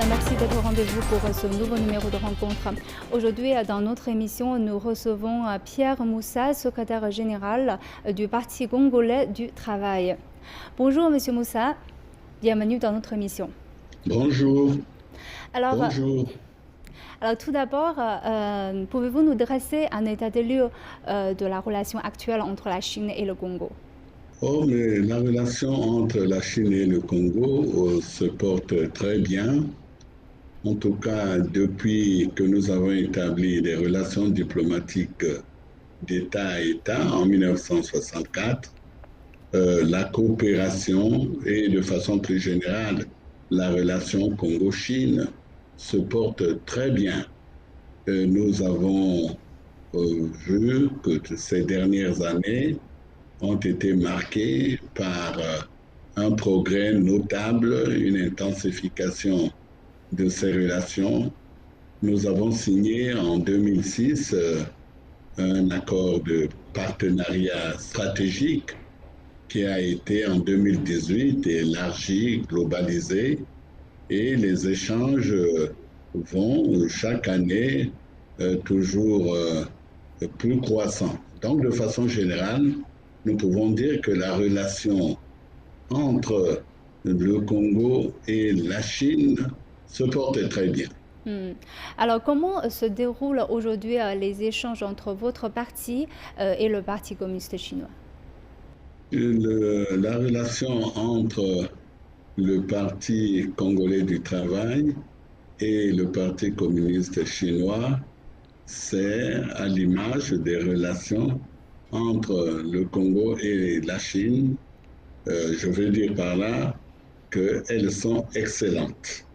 merci d'être au rendez-vous pour ce nouveau numéro de rencontre. Aujourd'hui, dans notre émission, nous recevons Pierre Moussa, secrétaire général du Parti congolais du travail. Bonjour Monsieur Moussa, bienvenue dans notre émission. Bonjour. Alors, Bonjour. alors tout d'abord, pouvez-vous nous dresser un état des lieux de la relation actuelle entre la Chine et le Congo? Oh, mais la relation entre la Chine et le Congo se porte très bien. En tout cas, depuis que nous avons établi des relations diplomatiques d'État à État en 1964, la coopération et de façon plus générale, la relation Congo-Chine se porte très bien. Nous avons vu que ces dernières années ont été marquées par un progrès notable, une intensification de ces relations. Nous avons signé en 2006 un accord de partenariat stratégique qui a été en 2018 élargi, globalisé, et les échanges vont chaque année toujours plus croissants. Donc, de façon générale, nous pouvons dire que la relation entre le Congo et la Chine se porte très bien. Alors, comment se déroulent aujourd'hui les échanges entre votre parti et le Parti communiste chinois? La relation entre le Parti congolais du travail et le Parti communiste chinois, c'est à l'image des relations entre le Congo et la Chine. Je veux dire par là qu'elles sont excellentes.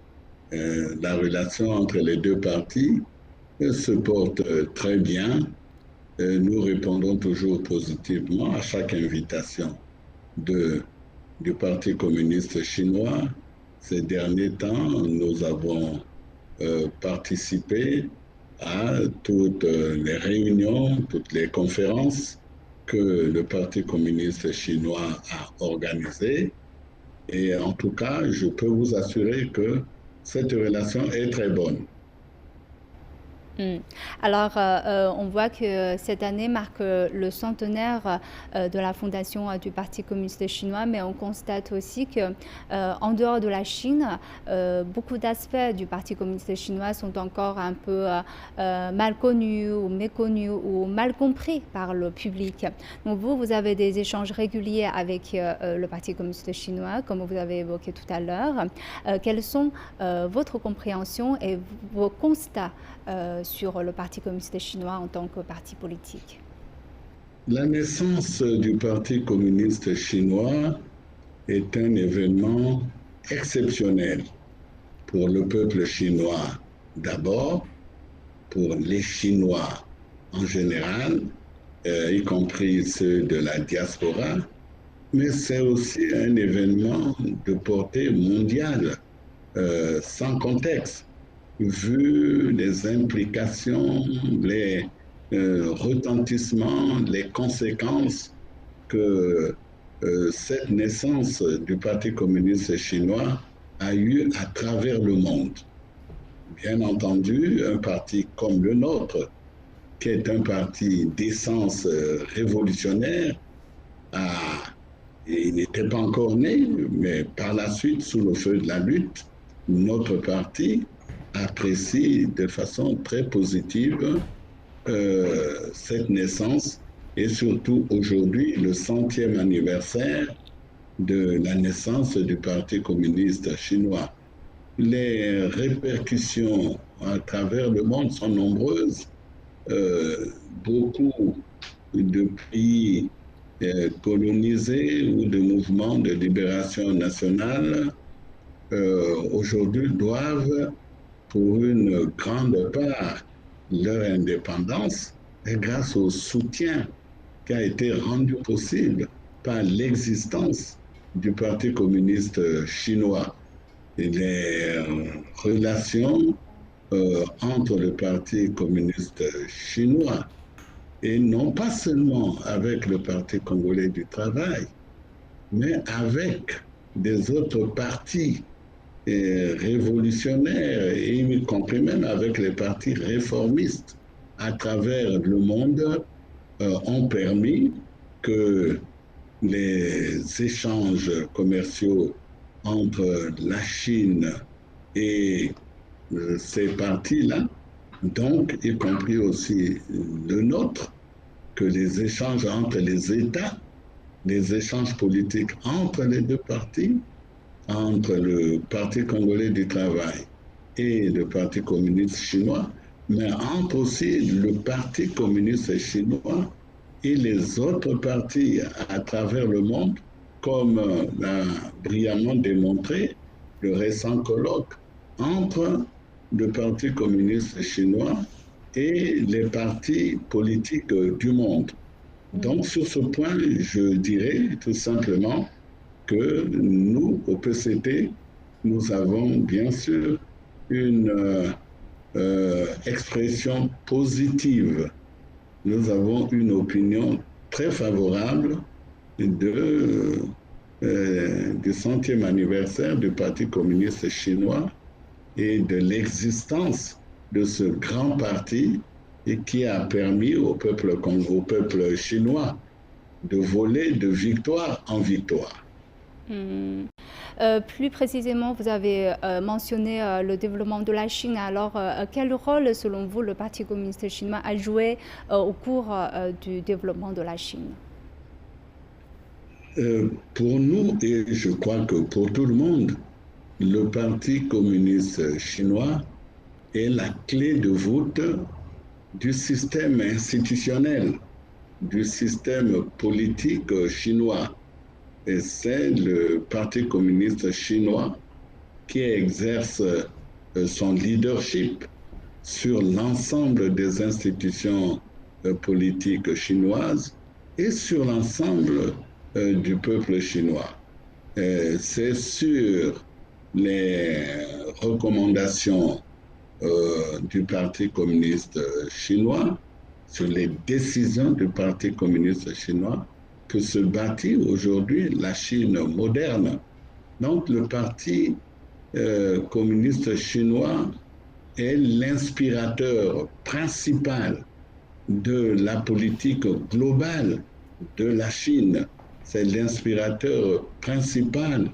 La relation entre les deux parties se porte très bien. Nous répondons toujours positivement à chaque invitation de, du Parti communiste chinois. Ces derniers temps, nous avons participé à toutes les réunions, toutes les conférences que le Parti communiste chinois a organisées. Et en tout cas, je peux vous assurer que cette relation est très bonne. Alors, on voit que cette année marque le centenaire de la fondation du Parti communiste chinois, mais on constate aussi que, en dehors de la Chine, beaucoup d'aspects du Parti communiste chinois sont encore un peu mal connus ou méconnus ou mal compris par le public. Donc vous avez des échanges réguliers avec le Parti communiste chinois, comme vous avez évoqué tout à l'heure. Quelles sont votre compréhension et vos constats sur le Parti communiste chinois en tant que parti politique? La naissance du Parti communiste chinois est un événement exceptionnel pour le peuple chinois d'abord, pour les Chinois en général, y compris ceux de la diaspora, mais c'est aussi un événement de portée mondiale, sans contexte, vu les implications, les retentissements, les conséquences que cette naissance du Parti communiste chinois a eu à travers le monde. Bien entendu, un parti comme le nôtre, qui est un parti d'essence révolutionnaire, il n'était pas encore né, mais par la suite, sous le feu de la lutte, notre parti apprécie de façon très positive cette naissance et surtout aujourd'hui le 100e anniversaire de la naissance du Parti communiste chinois. Les répercussions à travers le monde sont nombreuses. Beaucoup de pays colonisés ou de mouvements de libération nationale aujourd'hui doivent pour une grande part leur indépendance et grâce au soutien qui a été rendu possible par l'existence du Parti communiste chinois. Et les relations entre le Parti communiste chinois et non pas seulement avec le Parti congolais du travail, mais avec des autres partis révolutionnaires, et y compris même avec les partis réformistes à travers le monde, ont permis que les échanges commerciaux entre la Chine et ces partis-là, donc y compris aussi le nôtre, que les échanges entre les États, les échanges politiques entre les deux partis, entre le Parti congolais du travail et le Parti communiste chinois, mais entre aussi le Parti communiste chinois et les autres partis à travers le monde, comme l'a brillamment démontré le récent colloque entre le Parti communiste chinois et les partis politiques du monde. Donc, sur ce point, je dirais tout simplement que nous, au PCT, nous avons bien sûr une expression positive. Nous avons une opinion très favorable du centième anniversaire du Parti communiste chinois et de l'existence de ce grand parti et qui a permis au peuple chinois de voler de victoire en victoire. Plus précisément, vous avez mentionné le développement de la Chine. Alors, quel rôle, selon vous, le Parti communiste chinois a joué au cours du développement de la Chine? Pour nous, et je crois que pour tout le monde, le Parti communiste chinois est la clé de voûte du système institutionnel, du système politique chinois. Et c'est le Parti communiste chinois qui exerce son leadership sur l'ensemble des institutions politiques chinoises et sur l'ensemble du peuple chinois. C'est sur les recommandations du Parti communiste chinois, sur les décisions du Parti communiste chinois, que se bâtit aujourd'hui la Chine moderne. Donc le Parti communiste chinois est l'inspirateur principal de la politique globale de la Chine. C'est l'inspirateur principal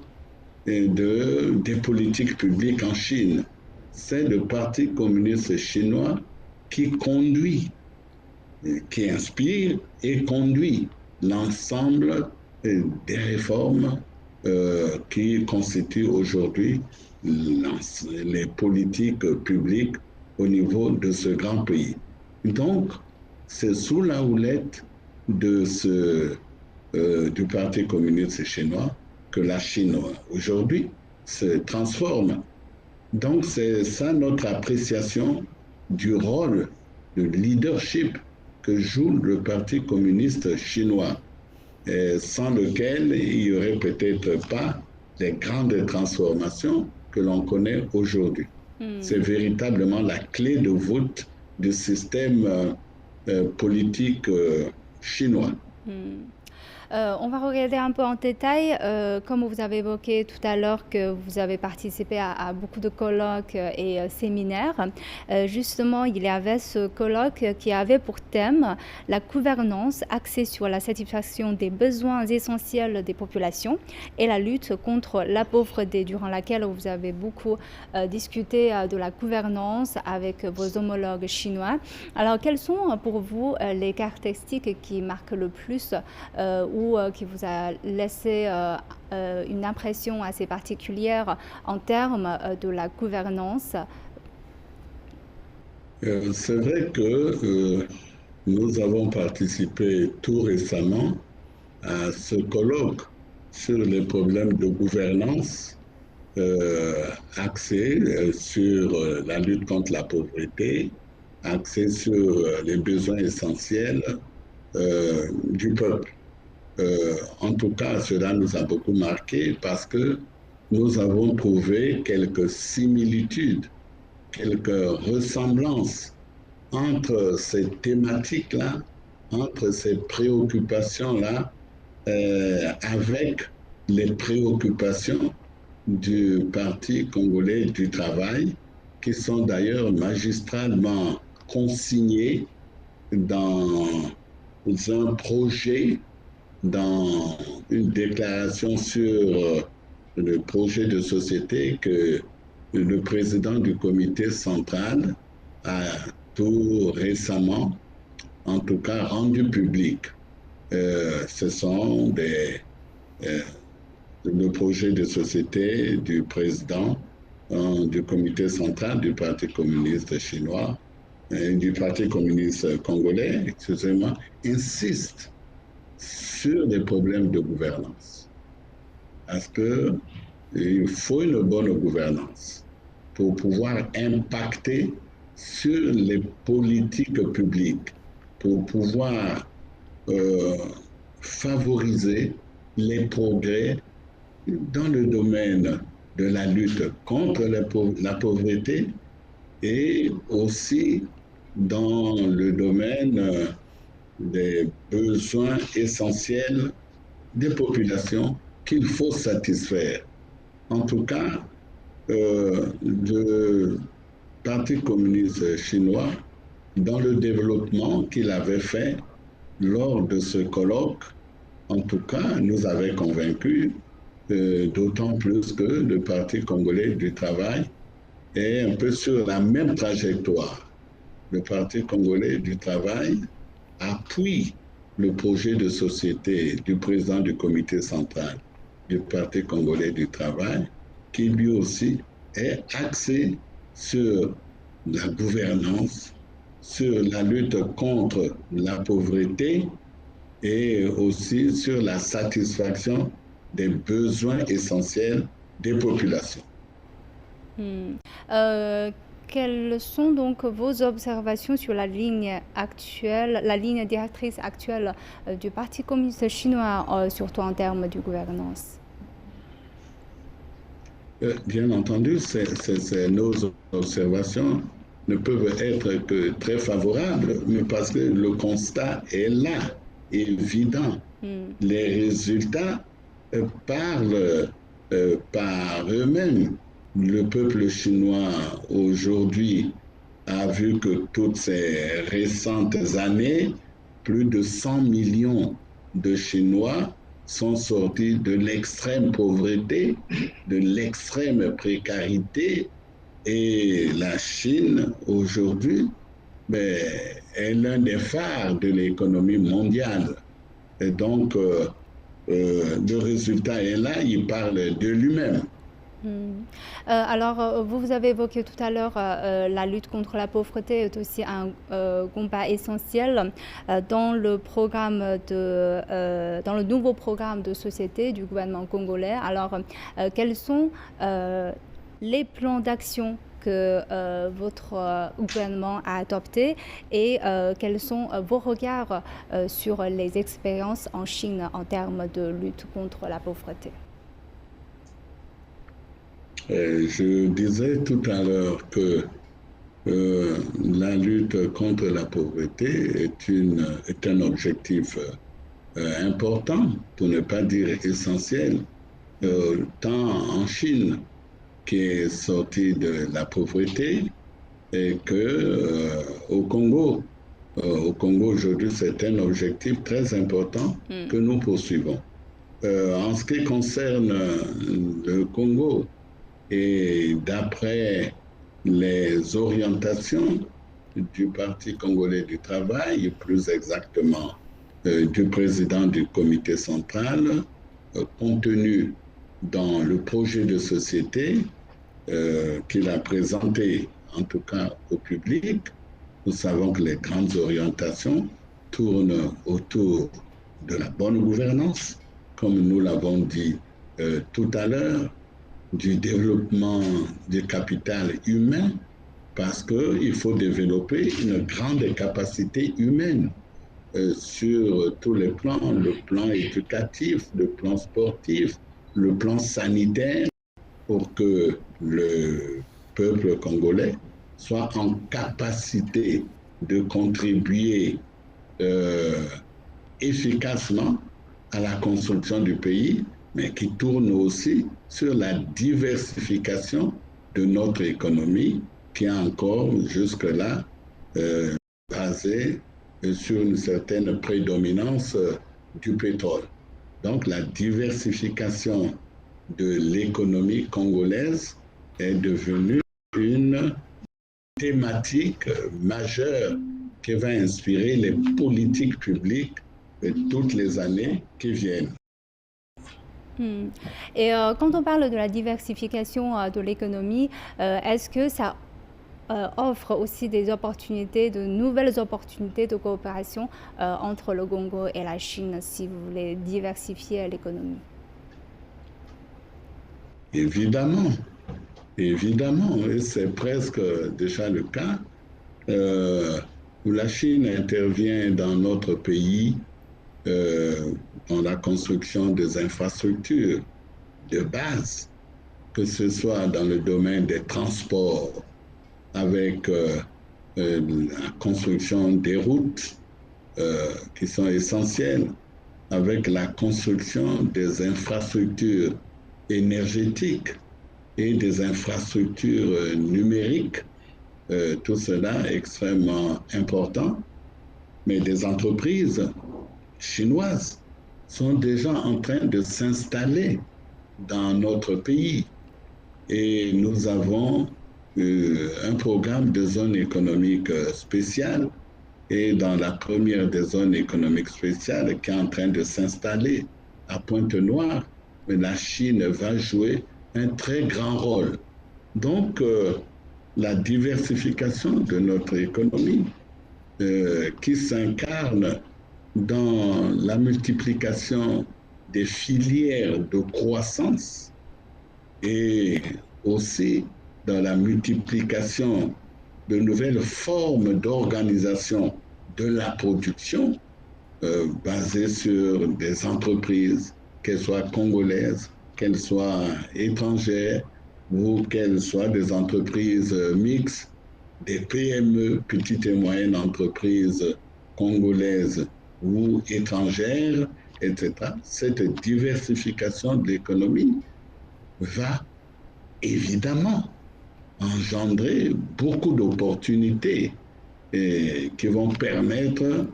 des politiques publiques en Chine. C'est le Parti communiste chinois qui conduit, qui inspire et conduit l'ensemble des réformes qui constituent aujourd'hui les politiques publiques au niveau de ce grand pays. Donc, c'est sous la houlette du Parti communiste chinois que la Chine aujourd'hui se transforme. Donc, c'est ça notre appréciation du rôle de leadership que joue le Parti communiste chinois, sans lequel il n'y aurait peut-être pas les grandes transformations que l'on connaît aujourd'hui. C'est véritablement la clé de voûte du système politique chinois. On va regarder un peu en détail, comme vous avez évoqué tout à l'heure que vous avez participé à beaucoup de colloques et séminaires. Justement, il y avait ce colloque qui avait pour thème la gouvernance axée sur la satisfaction des besoins essentiels des populations et la lutte contre la pauvreté, durant laquelle vous avez beaucoup discuté de la gouvernance avec vos homologues chinois. Alors, quelles sont pour vous les caractéristiques qui marquent le plus ou qui vous a laissé une impression assez particulière en termes de la gouvernance? C'est vrai que nous avons participé tout récemment à ce colloque sur les problèmes de gouvernance axé sur la lutte contre la pauvreté, axé sur les besoins essentiels du peuple. En tout cas, cela nous a beaucoup marqué parce que nous avons trouvé quelques similitudes, quelques ressemblances entre ces thématiques-là, entre ces préoccupations-là, avec les préoccupations du Parti congolais du travail, qui sont d'ailleurs magistralement consignés dans un projet, dans une déclaration sur le projet de société que le président du comité central a tout récemment, en tout cas, rendu public. Ce sont le projet de société du président du comité central du Parti communiste chinois, du Parti communiste congolais, excusez-moi, insiste sur les problèmes de gouvernance. Parce qu'il faut une bonne gouvernance pour pouvoir impacter sur les politiques publiques, pour pouvoir favoriser les progrès dans le domaine de la lutte contre la pauvreté et aussi dans le domaine des besoins essentiels des populations qu'il faut satisfaire. En tout cas, le Parti communiste chinois, dans le développement qu'il avait fait lors de ce colloque, en tout cas, nous avait convaincus, d'autant plus que le Parti congolais du travail est un peu sur la même trajectoire. Le Parti congolais du travail appuie le projet de société du président du comité central du Parti congolais du travail, qui lui aussi est axé sur la gouvernance, sur la lutte contre la pauvreté et aussi sur la satisfaction des besoins essentiels des populations. Quelles sont donc vos observations sur la ligne actuelle, la ligne directrice actuelle du Parti communiste chinois, surtout en termes de gouvernance? Bien entendu, nos observations ne peuvent être que très favorables, mais parce que le constat est là, évident. Les résultats parlent par eux-mêmes. Le peuple chinois aujourd'hui a vu que toutes ces récentes années, plus de 100 millions de Chinois sont sortis de l'extrême pauvreté, de l'extrême précarité, et la Chine aujourd'hui est l'un des phares de l'économie mondiale. Et donc, le résultat est là, il parle de lui-même. Alors, vous avez évoqué tout à l'heure la lutte contre la pauvreté est aussi un combat essentiel dans le nouveau programme de société du gouvernement congolais. Alors, quels sont les plans d'action que votre gouvernement a adoptés et quels sont vos regards sur les expériences en Chine en termes de lutte contre la pauvreté? Je disais tout à l'heure que la lutte contre la pauvreté est un objectif important, pour ne pas dire essentiel, tant en Chine, qui est sortie de la pauvreté, et que au Congo. Au Congo aujourd'hui, c'est un objectif très important que nous poursuivons. En ce qui concerne le Congo, et d'après les orientations du Parti congolais du travail, plus exactement du président du comité central, contenu dans le projet de société qu'il a présenté, en tout cas au public, nous savons que les grandes orientations tournent autour de la bonne gouvernance, comme nous l'avons dit tout à l'heure, du développement du capital humain, parce qu'il faut développer une grande capacité humaine sur tous les plans, le plan éducatif, le plan sportif, le plan sanitaire, pour que le peuple congolais soit en capacité de contribuer efficacement à la construction du pays mais qui tourne aussi sur la diversification de notre économie, qui est encore jusque-là basée sur une certaine prédominance du pétrole. Donc la diversification de l'économie congolaise est devenue une thématique majeure qui va inspirer les politiques publiques de toutes les années qui viennent. Et quand on parle de la diversification de l'économie, est-ce que ça offre aussi des opportunités, de nouvelles opportunités de coopération entre le Congo et la Chine si vous voulez diversifier l'économie? Évidemment, évidemment, et c'est presque déjà le cas, où la Chine intervient dans notre pays dans la construction des infrastructures de base, que ce soit dans le domaine des transports, avec la construction des routes qui sont essentielles, avec la construction des infrastructures énergétiques et des infrastructures numériques. Tout cela est extrêmement important, mais des entreprises chinoises sont déjà en train de s'installer dans notre pays. Et nous avons un programme de zone économique spéciale, et dans la première des zones économiques spéciales qui est en train de s'installer à Pointe-Noire, la Chine va jouer un très grand rôle. Donc, la diversification de notre économie qui s'incarne dans la multiplication des filières de croissance et aussi dans la multiplication de nouvelles formes d'organisation de la production basées sur des entreprises, qu'elles soient congolaises, qu'elles soient étrangères ou qu'elles soient des entreprises mixtes, des PME, petites et moyennes entreprises congolaises ou étrangères, etc. Cette diversification de l'économie va évidemment engendrer beaucoup d'opportunités qui vont permettre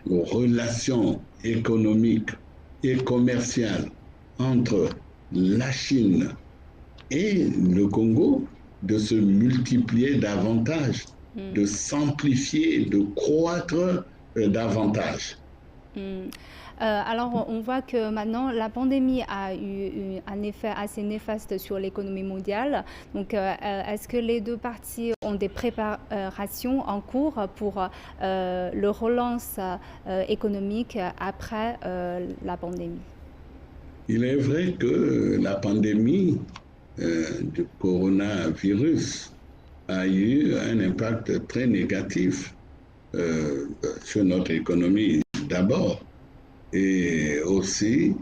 aux relations économiques et commerciales entre la Chine et le Congo de se multiplier davantage, de s'amplifier, de croître davantage. Alors, on voit que maintenant, la pandémie a eu un effet assez néfaste sur l'économie mondiale. Donc, est-ce que les deux parties ont des préparations en cours pour le relance économique après la pandémie? Il est vrai que la pandémie du coronavirus a eu un impact très négatif sur notre économie d'abord, et aussi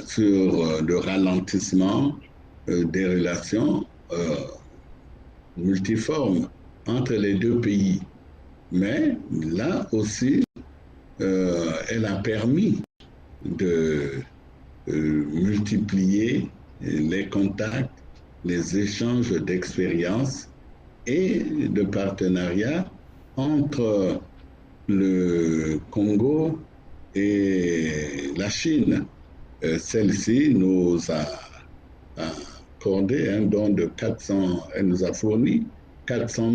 sur le ralentissement des relations multiformes entre les deux pays. Mais là aussi, elle a permis de multiplier les contacts, les échanges d'expériences et de partenariats entre le Congo et la Chine. Celle-ci nous a accordé un don de 400, elle nous a fourni 400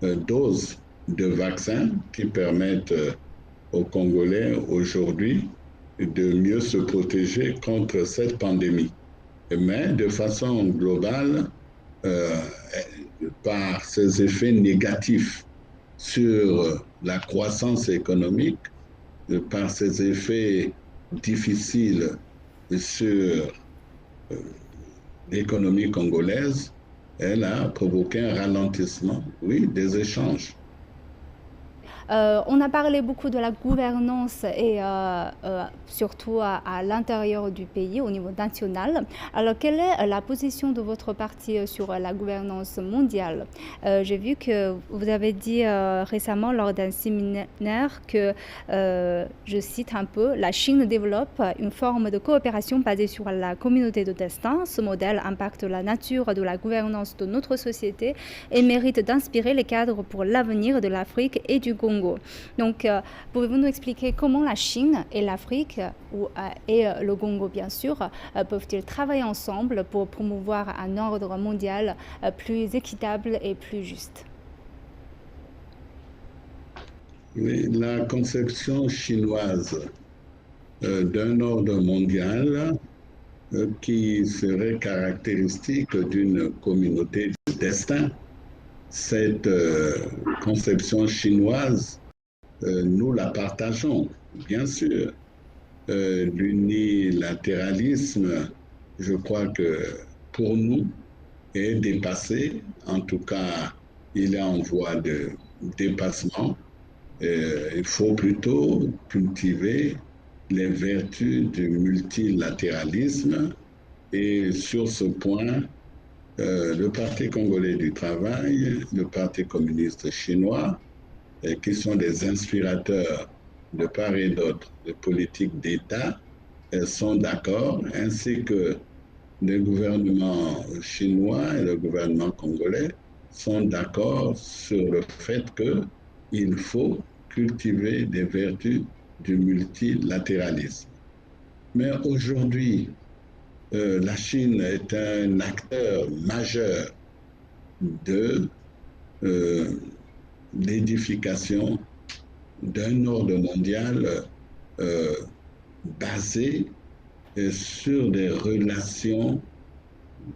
000 doses de vaccins qui permettent aux Congolais aujourd'hui de mieux se protéger contre cette pandémie. Mais de façon globale, par ses effets négatifs sur la croissance économique, par ses effets difficiles sur l'économie congolaise, elle a provoqué un ralentissement, oui, des échanges. On a parlé beaucoup de la gouvernance et surtout à l'intérieur du pays, au niveau national. Alors, quelle est la position de votre parti sur la gouvernance mondiale? J'ai vu que vous avez dit récemment lors d'un séminaire que, je cite un peu, la Chine développe une forme de coopération basée sur la communauté de destin. Ce modèle impacte la nature de la gouvernance de notre société et mérite d'inspirer les cadres pour l'avenir de l'Afrique et du Congo. Donc, pouvez-vous nous expliquer comment la Chine et l'Afrique et le Congo, bien sûr, peuvent-ils travailler ensemble pour promouvoir un ordre mondial plus équitable et plus juste? Oui, la conception chinoise d'un ordre mondial qui serait caractéristique d'une communauté de destin. Cette conception chinoise, nous la partageons, bien sûr. L'unilatéralisme, je crois que pour nous, est dépassé. En tout cas, il est en voie de dépassement. Il faut plutôt cultiver les vertus du multilatéralisme. Et sur ce point, le Parti congolais du travail, le Parti communiste chinois, qui sont des inspirateurs de part et d'autre de politiques d'État, sont d'accord, ainsi que le gouvernement chinois et le gouvernement congolais sont d'accord sur le fait qu'il faut cultiver des vertus du multilatéralisme. Mais aujourd'hui, la Chine est un acteur majeur de l'édification d'un ordre mondial basé sur des relations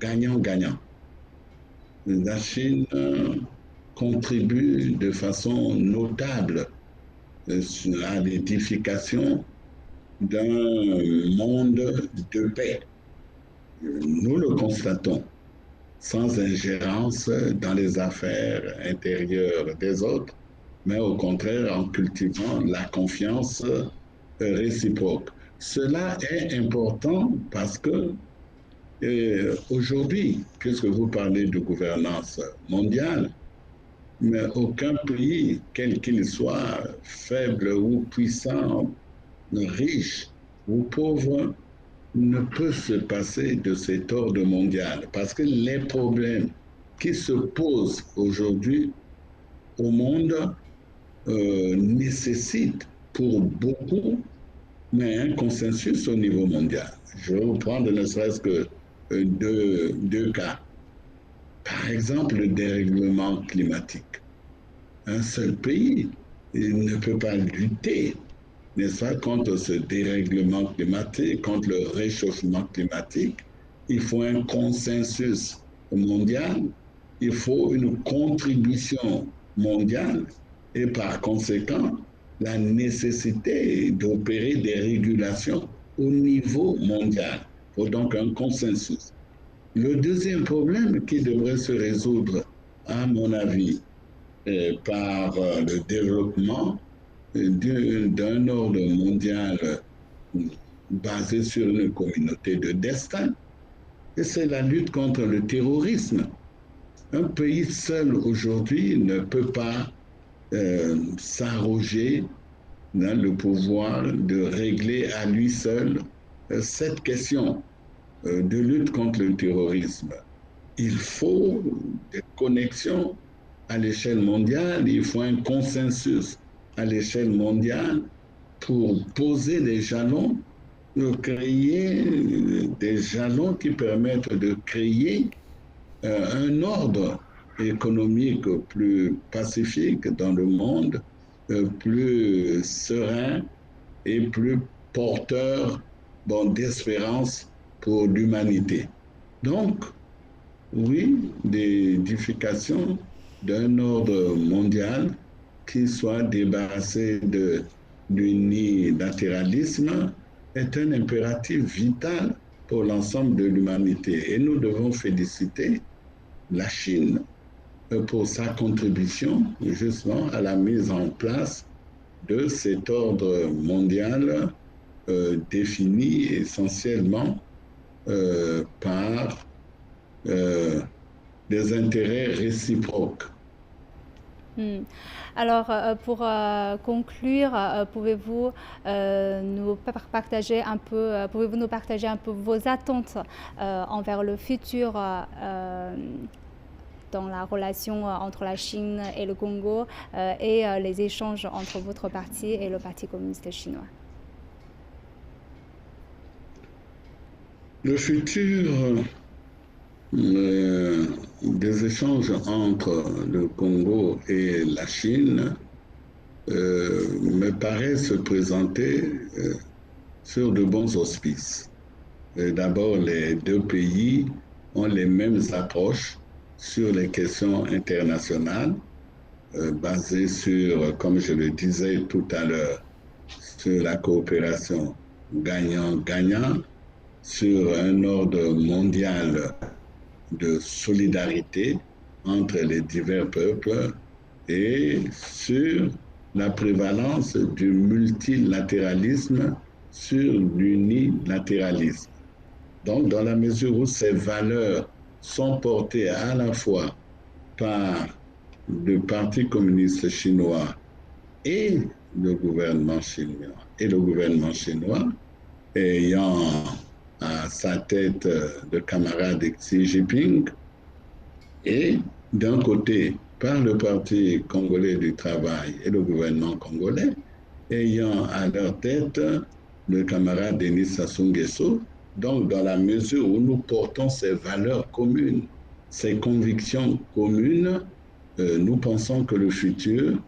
gagnant-gagnant. La Chine contribue de façon notable à l'édification d'un monde de paix. Nous le constatons, sans ingérence dans les affaires intérieures des autres, mais au contraire en cultivant la confiance réciproque. Cela est important parce que aujourd'hui, puisque vous parlez de gouvernance mondiale, mais aucun pays, quel qu'il soit, faible ou puissant, riche ou pauvre, ne peut se passer de cet ordre mondial parce que les problèmes qui se posent aujourd'hui au monde nécessitent pour beaucoup mais un consensus au niveau mondial. Je vais vous prendre ne serait-ce que deux cas. Par exemple, le dérèglement climatique. Un seul pays ne peut pas lutter, n'est-ce pas, contre ce dérèglement climatique, contre le réchauffement climatique. Il faut un consensus mondial, il faut une contribution mondiale et par conséquent, la nécessité d'opérer des régulations au niveau mondial. Il faut donc un consensus. Le deuxième problème qui devrait se résoudre, à mon avis, par le développement d'un ordre mondial basé sur une communauté de destin, et c'est la lutte contre le terrorisme. Un pays seul aujourd'hui ne peut pas s'arroger le pouvoir de régler à lui seul cette question de lutte contre le terrorisme. Il faut des connexions à l'échelle mondiale, il faut un consensus à l'échelle mondiale pour poser des jalons, créer des jalons qui permettent de créer un ordre économique plus pacifique dans le monde, plus serein et plus porteur d'espérance pour l'humanité. Donc, oui, l'édification d'un ordre mondial qui soit débarrassé de l'unilatéralisme est un impératif vital pour l'ensemble de l'humanité. Et nous devons féliciter la Chine pour sa contribution justement à la mise en place de cet ordre mondial défini essentiellement par des intérêts réciproques. Alors, pour conclure, pouvez-vous nous partager un peu vos attentes envers le futur dans la relation entre la Chine et le Congo et les échanges entre votre parti et le Parti communiste chinois? Le futur des échanges entre le Congo et la Chine me paraît se présenter sur de bons auspices. D'abord, les deux pays ont les mêmes approches sur les questions internationales, basées sur, comme je le disais tout à l'heure, sur la coopération gagnant-gagnant, sur un ordre mondial de solidarité entre les divers peuples et sur la prévalence du multilatéralisme sur l'unilatéralisme. Donc, dans la mesure où ces valeurs sont portées à la fois par le Parti communiste chinois et le gouvernement chinois, ayant à sa tête le camarade Xi Jinping, et d'un côté par le Parti congolais du travail et le gouvernement congolais, ayant à leur tête le camarade Denis Sassou Nguesso. Donc, dans la mesure où nous portons ces valeurs communes, ces convictions communes, nous pensons que le futur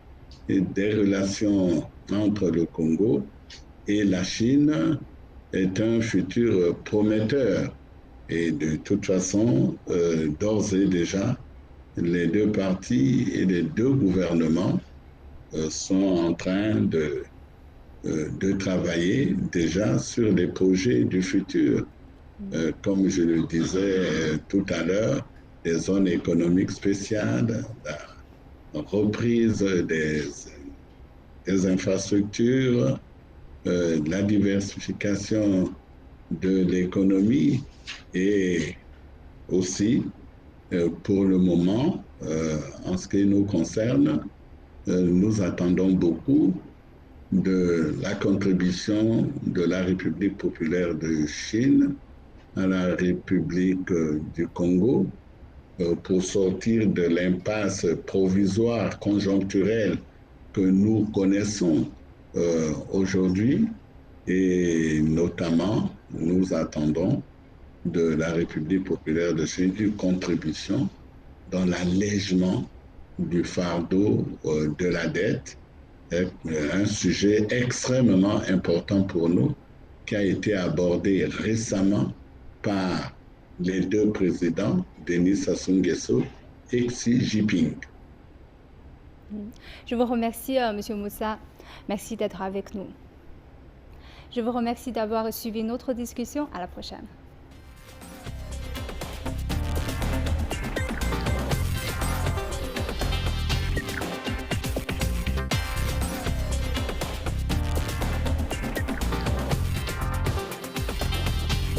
des relations entre le Congo et la Chine est un futur prometteur. Et de toute façon, d'ores et déjà, les deux partis et les deux gouvernements sont en train de travailler déjà sur les projets du futur. Comme je le disais tout à l'heure, des zones économiques spéciales, la reprise des infrastructures, la diversification de l'économie et aussi, pour le moment, en ce qui nous concerne, nous attendons beaucoup de la contribution de la République populaire de Chine à la République du Congo pour sortir de l'impasse provisoire conjoncturelle que nous connaissons aujourd'hui, et notamment nous attendons de la République populaire de Chine une contribution dans l'allègement du fardeau de la dette, un sujet extrêmement important pour nous qui a été abordé récemment par les deux présidents, Denis Sassou Nguesso et Xi Jinping. Je vous remercie, Monsieur Moussa. Merci d'être avec nous. Je vous remercie d'avoir suivi notre discussion. À la prochaine.